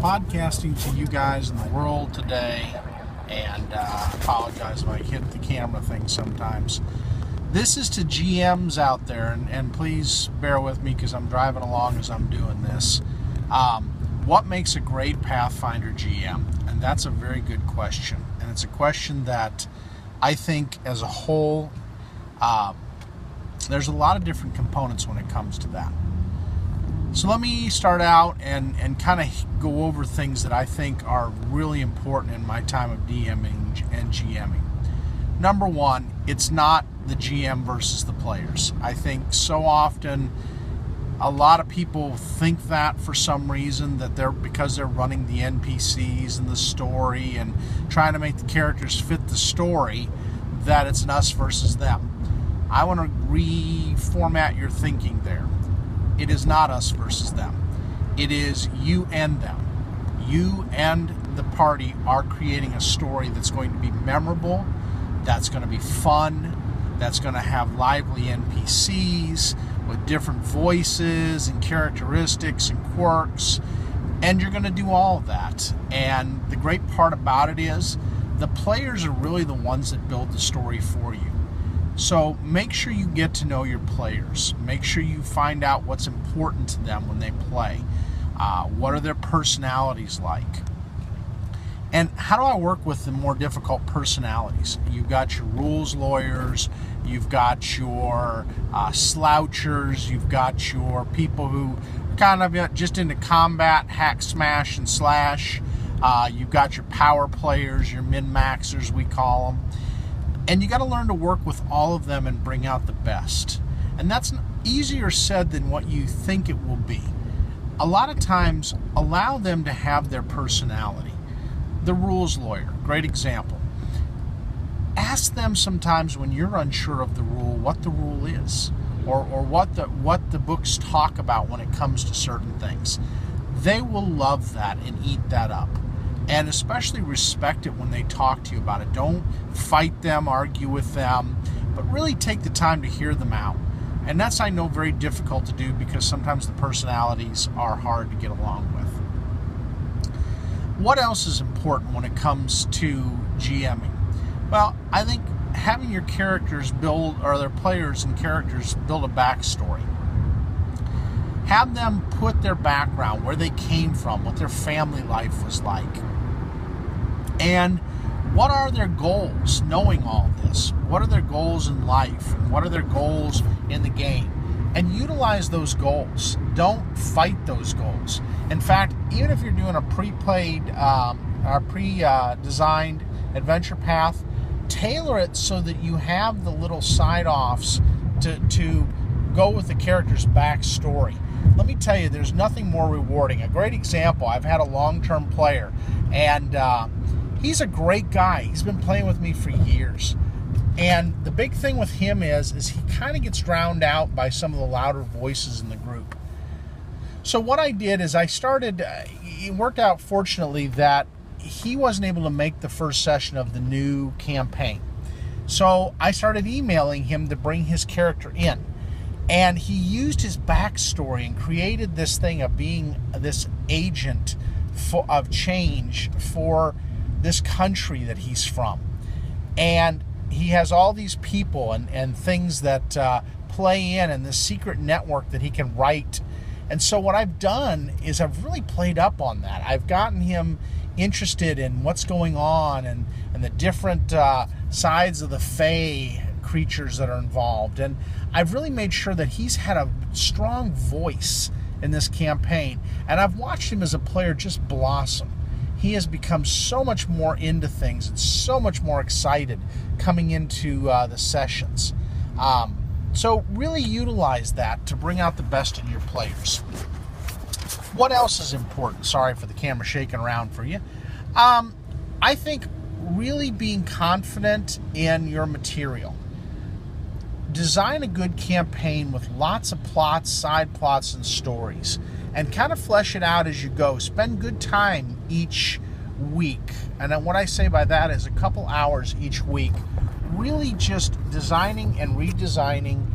podcasting to you guys in the world today, and apologize if I hit the camera thing sometimes. This is to GMs out there, and please bear with me because I'm driving along as I'm doing this. What makes a great Pathfinder GM? And that's a very good question, and it's a question that I think as a whole, there's a lot of different components when it comes to that. So let me start out and kind of go over things that I think are really important in my time of DMing and GMing. Number one, it's not the GM versus the players. I think so often a lot of people think that for some reason, that because they're running the NPCs and the story and trying to make the characters fit the story, that it's an us versus them. I want to reformat your thinking there. It is not us versus them. It is you and them. You and the party are creating a story that's going to be memorable, that's going to be fun, that's going to have lively NPCs with different voices and characteristics and quirks, and you're going to do all of that. And the great part about it is the players are really the ones that build the story for you. So make sure you get to know your players. Make sure you find out what's important to them when they play. What are their personalities like? And how do I work with the more difficult personalities? You've got your rules lawyers, you've got your slouchers, you've got your people who are kind of just into combat, hack, smash, and slash. You've got your power players, your min-maxers, we call them. And you got to learn to work with all of them and bring out the best. And that's easier said than what you think it will be. A lot of times, allow them to have their personality. The rules lawyer, great example. Ask them sometimes when you're unsure of the rule, what the rule is, or what the books talk about when it comes to certain things. They will love that and eat that up. And especially respect it when they talk to you about it. Don't fight them, argue with them, but really take the time to hear them out. And that's, I know, very difficult to do because sometimes the personalities are hard to get along with. What else is important when it comes to GMing? Well, I think having your characters their players and characters build a backstory. Have them put their background, where they came from, what their family life was like. And what are their goals knowing all this? What are their goals in life? And what are their goals in the game? And utilize those goals. Don't fight those goals. In fact, even if you're doing a pre-played, pre-designed adventure path, tailor it so that you have the little side-offs to go with the character's backstory. Let me tell you, there's nothing more rewarding. A great example, I've had a long-term player, and he's a great guy. He's been playing with me for years. And the big thing with him is he kind of gets drowned out by some of the louder voices in the group. So what I did is I started, it worked out fortunately that he wasn't able to make the first session of the new campaign. So I started emailing him to bring his character in. And he used his backstory and created this thing of being this agent of change for this country that he's from. And he has all these people and things that play in and this secret network that he can write. And so what I've done is I've really played up on that. I've gotten him interested in what's going on and the different sides of the Fae creatures that are involved. And I've really made sure that he's had a strong voice in this campaign. And I've watched him as a player just blossom. He has become so much more into things and so much more excited coming into the sessions. So really utilize that to bring out the best in your players. What else is important? Sorry for the camera shaking around for you. I think really being confident in your material. Design a good campaign with lots of plots, side plots, and stories, and kind of flesh it out as you go. Spend good time each week. And then what I say by that is a couple hours each week, really just designing and redesigning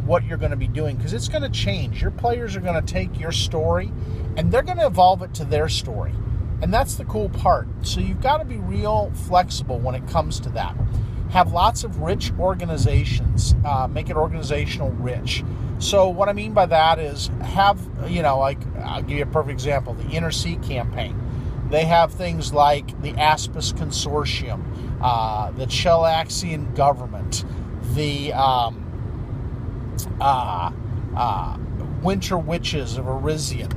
what you're going to be doing, because it's going to change. Your players are going to take your story and they're going to evolve it to their story. And that's the cool part. So you've got to be real flexible when it comes to that. Have lots of rich organizations. Make it organizational rich. So what I mean by that is have, like, I'll give you a perfect example, the Inner Sea campaign. They have things like the Aspis Consortium, the Chelaxian government, the Winter Witches of Arisian.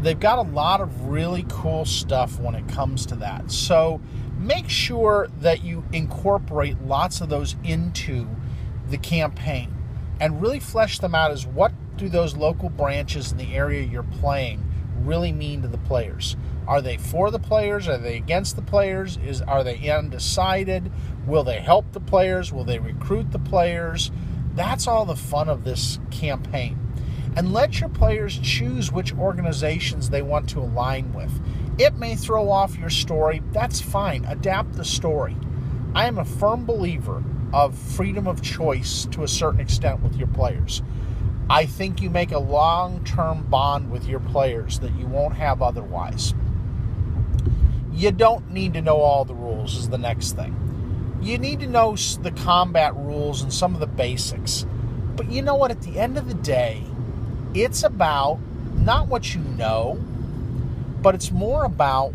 They've got a lot of really cool stuff when it comes to that. So make sure that you incorporate lots of those into the campaign and really flesh them out as what do those local branches in the area you're playing really mean to the players. Are they for the players? Are they against the players? Are they undecided? Will they help the players? Will they recruit the players? That's all the fun of this campaign. And let your players choose which organizations they want to align with. It may throw off your story. That's fine. Adapt the story. I am a firm believer of freedom of choice to a certain extent with your players. I think you make a long-term bond with your players that you won't have otherwise. You don't need to know all the rules is the next thing. You need to know the combat rules and some of the basics. But you know what? At the end of the day, it's about not what you know, but it's more about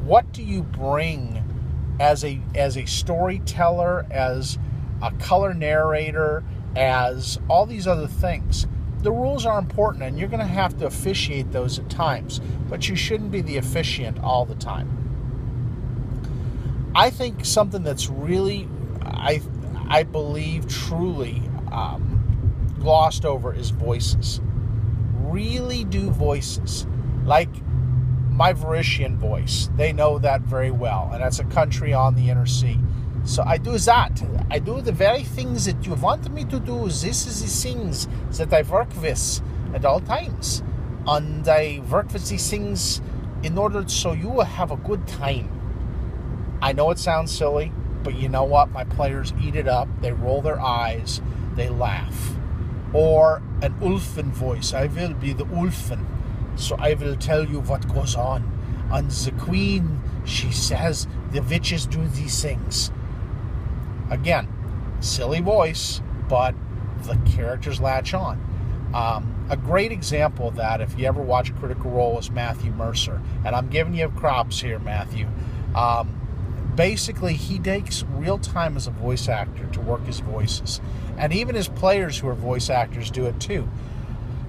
what do you bring as a storyteller, as a color narrator, as all these other things. The rules are important, and you're going to have to officiate those at times, but you shouldn't be the officiant all the time. I think something that's really, I believe, truly glossed over is voices. Really do voices. Like my Varisian voice. They know that very well, and that's a country on the Inner Sea. So I do that. I do the very things that you want me to do. This is the things that I work with at all times. And I work with these things in order so you will have a good time. I know it sounds silly, but you know what? My players eat it up. They roll their eyes. They laugh. Or an Ulfen voice. I will be the Ulfen. So I will tell you what goes on. And the queen, she says, the witches do these things. Again, silly voice, but the characters latch on. A great example of that, if you ever watch Critical Role, is Matthew Mercer. And I'm giving you props here, Matthew. Basically, he takes real time as a voice actor to work his voices. And even his players who are voice actors do it too.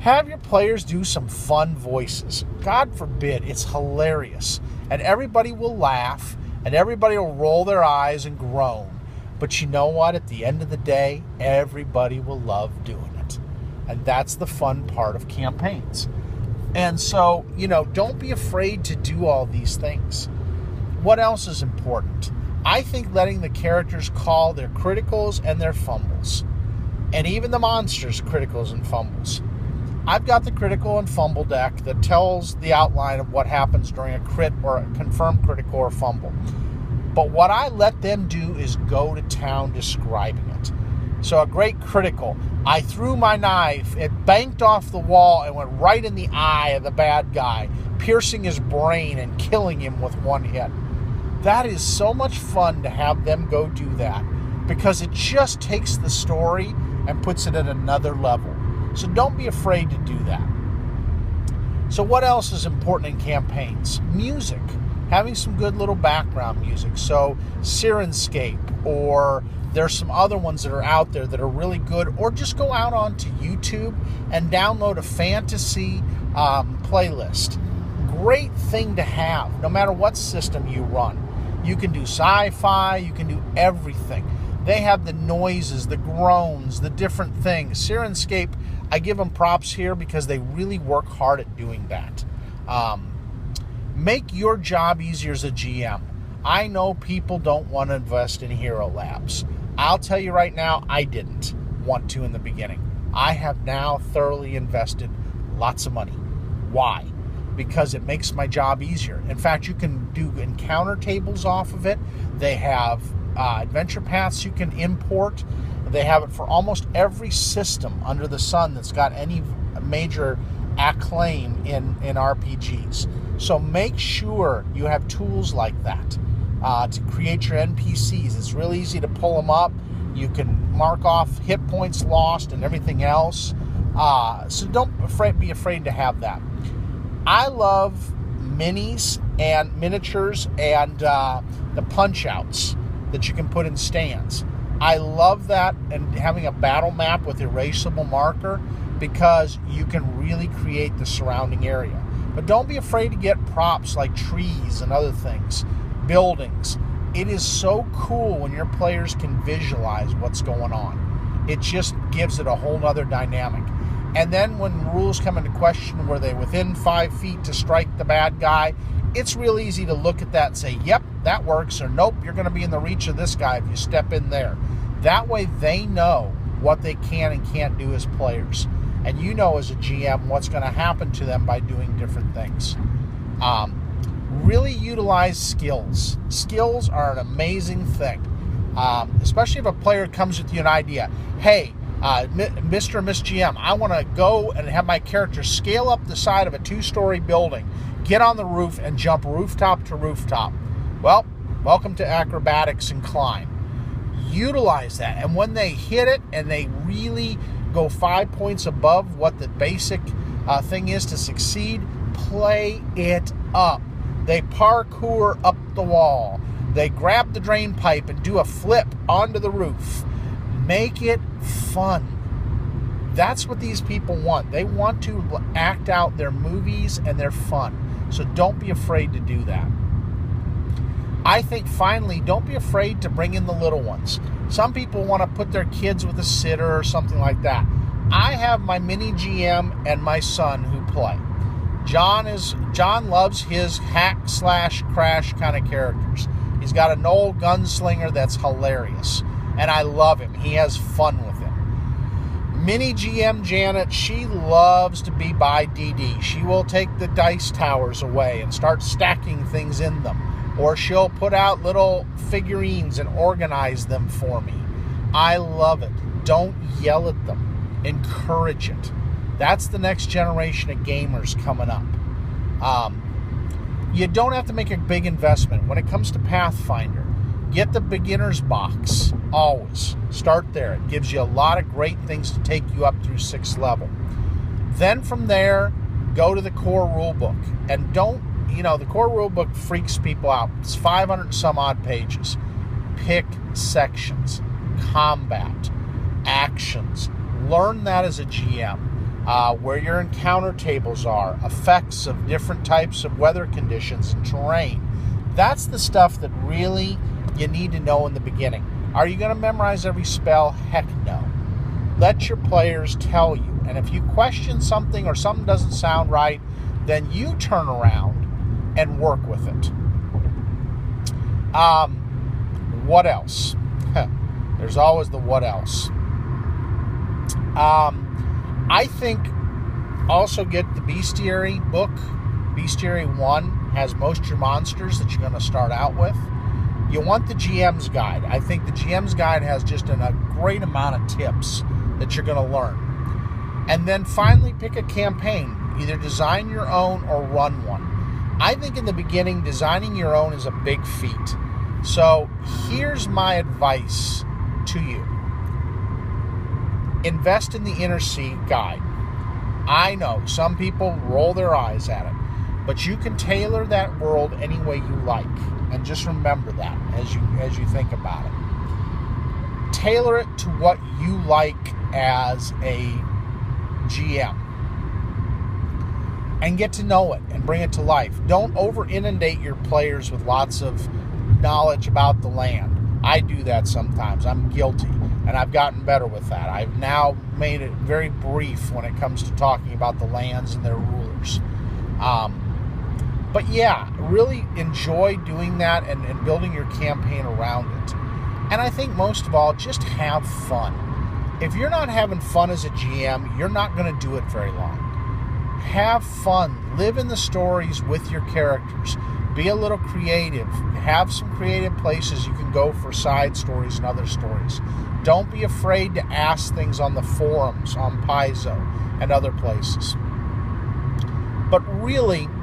Have your players do some fun voices. God forbid, it's hilarious. And everybody will laugh, and everybody will roll their eyes and groan. But you know what? At the end of the day, everybody will love doing it. And that's the fun part of campaigns. And so, don't be afraid to do all these things. What else is important? I think letting the characters call their criticals and their fumbles. And even the monsters' criticals and fumbles. I've got the critical and fumble deck that tells the outline of what happens during a crit or a confirmed critical or fumble. But what I let them do is go to town describing it. So a great critical, I threw my knife, it banked off the wall and went right in the eye of the bad guy, piercing his brain and killing him with one hit. That is so much fun to have them go do that because it just takes the story and puts it at another level. So don't be afraid to do that. So what else is important in campaigns? Music. Having some good little background music. So Sirenscape, or there's some other ones that are out there that are really good, or just go out onto YouTube and download a fantasy playlist. Great thing to have, no matter what system you run. You can do sci-fi, you can do everything. They have the noises, the groans, the different things. Sirenscape, I give them props here because they really work hard at doing that. Make your job easier as a GM. I know people don't want to invest in Hero Labs. I'll tell you right now, I didn't want to in the beginning. I have now thoroughly invested lots of money. Why? Because it makes my job easier. In fact, you can do encounter tables off of it. They have adventure paths you can import. They have it for almost every system under the sun that's got any major acclaim in RPGs. So make sure you have tools like that to create your NPCs. It's really easy to pull them up. You can mark off hit points lost and everything else. So don't be afraid to have that. I love minis and miniatures and the punch outs that you can put in stands. I love that, and having a battle map with erasable marker, because you can really create the surrounding area. But don't be afraid to get props like trees and other things, buildings. It is so cool when your players can visualize what's going on. It just gives it a whole nother dynamic. And then when rules come into question, were they within 5 feet to strike the bad guy, it's real easy to look at that and say, yep, that works, or nope, you're going to be in the reach of this guy if you step in there. That way they know what they can and can't do as players. And you know as a GM what's going to happen to them by doing different things. Really utilize skills. Skills are an amazing thing. Especially if a player comes with you an idea. Hey, Mr. or Miss GM, I want to go and have my character scale up the side of a 2-story building, get on the roof, and jump rooftop to rooftop. Well, welcome to acrobatics and climb. Utilize that. And when they hit it and they really go 5 points above what the basic thing is to succeed, play it up. They parkour up the wall. They grab the drain pipe and do a flip onto the roof. Make it fun. That's what these people want. They want to act out their movies and their fun. So don't be afraid to do that. I think finally, don't be afraid to bring in the little ones. Some people want to put their kids with a sitter or something like that. I have my mini GM and my son who play. John loves his hack/crash kind of characters. He's got an old gunslinger that's hilarious, and I love him. He has fun with him. Mini GM Janet, she loves to be by DD. She will take the dice towers away and start stacking things in them. Or she'll put out little figurines and organize them for me. I love it. Don't yell at them. Encourage it. That's the next generation of gamers coming up. You don't have to make a big investment. When it comes to Pathfinder, get the beginner's box. Always. Start there. It gives you a lot of great things to take you up through 6th level. Then from there, go to the core rulebook. And the core rulebook freaks people out. It's 500 and some odd pages. Pick sections, combat, actions. Learn that as a GM. Where your encounter tables are, effects of different types of weather conditions and terrain. That's the stuff that really you need to know in the beginning. Are you going to memorize every spell? Heck no. Let your players tell you. And if you question something or something doesn't sound right, then you turn around and work with it. What else? There's always the what else. I think also get the Bestiary book. Bestiary 1 has most of your monsters that you're going to start out with. You want the GM's Guide. I think the GM's Guide has just a great amount of tips that you're going to learn. And then finally pick a campaign. Either design your own or run one. I think in the beginning, designing your own is a big feat. So here's my advice to you. Invest in the Immersive guide. I know some people roll their eyes at it, but you can tailor that world any way you like. And just remember that as you think about it. Tailor it to what you like as a GM. And get to know it and bring it to life. Don't over-inundate your players with lots of knowledge about the land. I do that sometimes. I'm guilty. And I've gotten better with that. I've now made it very brief when it comes to talking about the lands and their rulers. But yeah, really enjoy doing that and building your campaign around it. And I think most of all, just have fun. If you're not having fun as a GM, you're not going to do it very long. Have fun. Live in the stories with your characters. Be a little creative. Have some creative places you can go for side stories and other stories. Don't be afraid to ask things on the forums, on Paizo, and other places. really